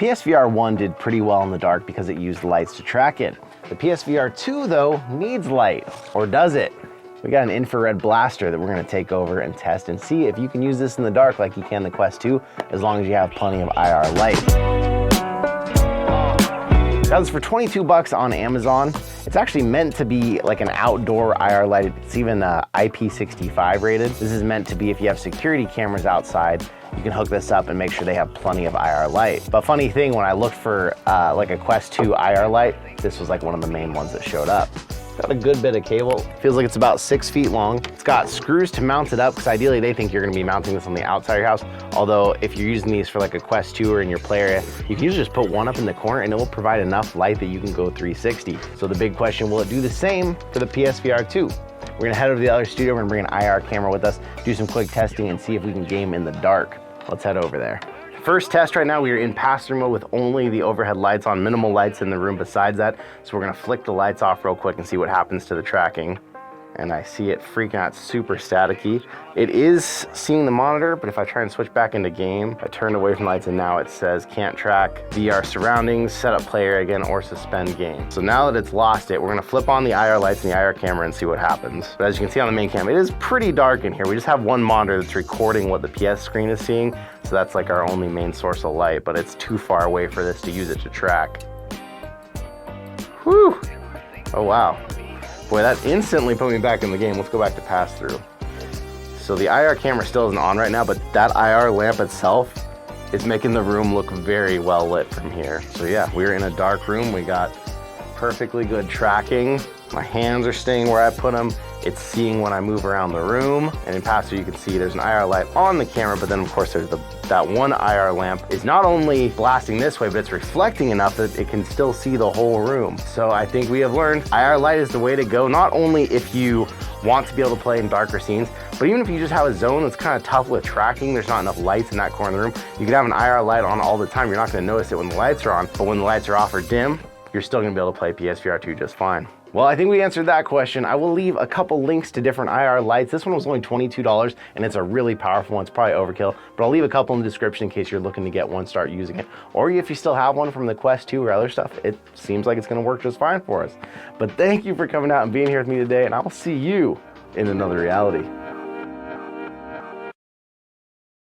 PSVR 1 did pretty well in the dark because it used lights to track it. The PSVR 2 though needs light, or does it? We got an infrared blaster that we're gonna take over and test and see if you can use this in the dark like you can the Quest 2, as long as you have plenty of IR light. Got this for 22 bucks on Amazon. It's actually meant to be like an outdoor IR light. It's even IP65 rated. This is meant to be if you have security cameras outside, you can hook this up and make sure they have plenty of IR light. But funny thing, when I looked for like a Quest 2 IR light, this was like one of the main ones that showed up. Got a good bit of cable. Feels like it's about 6 feet long. It's got screws to mount it up because ideally they think you're gonna be mounting this on the outside of your house. Although if you're using these for like a Quest 2 or in your play area, you can usually just put one up in the corner and it will provide enough light that you can go 360. So the big question, will it do the same for the PSVR 2? We're gonna head over to the other studio, we're gonna bring an IR camera with us, do some quick testing and see if we can game in the dark. Let's head over there. First test right now, we are in pass-through mode with only the overhead lights on, minimal lights in the room besides that. So we're gonna flick the lights off real quick and see what happens to the tracking. And I see it freaking out, super staticky. It is seeing the monitor, but if I try and switch back into game, I turned away from lights and now it says can't track VR surroundings, set up player again, or suspend game. So now that it's lost it, we're gonna flip on the IR lights and the IR camera and see what happens. But as you can see on the main cam, it is pretty dark in here. We just have one monitor that's recording what the PS screen is seeing. So that's like our only main source of light, but it's too far away for this to use it to track. Whew, oh wow. Boy, that instantly put me back in the game. Let's go back to pass through. So the IR camera still isn't on right now, but that IR lamp itself is making the room look very well lit from here. So yeah, we're in a dark room. We got perfectly good tracking. My hands are staying where I put them. It's seeing when I move around the room. And in pass through, you can see there's an IR light on the camera, but then of course there's that one IR lamp is not only blasting this way, but it's reflecting enough that it can still see the whole room. So I think we have learned IR light is the way to go, not only if you want to be able to play in darker scenes, but even if you just have a zone that's kind of tough with tracking, there's not enough lights in that corner of the room, you can have an IR light on all the time. You're not gonna notice it when the lights are on, but when the lights are off or dim, you're still gonna be able to play PSVR 2 just fine. Well, I think we answered that question. I will leave a couple links to different IR lights. This one was only $22 and it's a really powerful one. It's probably overkill, but I'll leave a couple in the description in case you're looking to get one, start using it. Or if you still have one from the Quest 2 or other stuff, it seems like it's gonna work just fine for us. But thank you for coming out and being here with me today, and I will see you in another reality.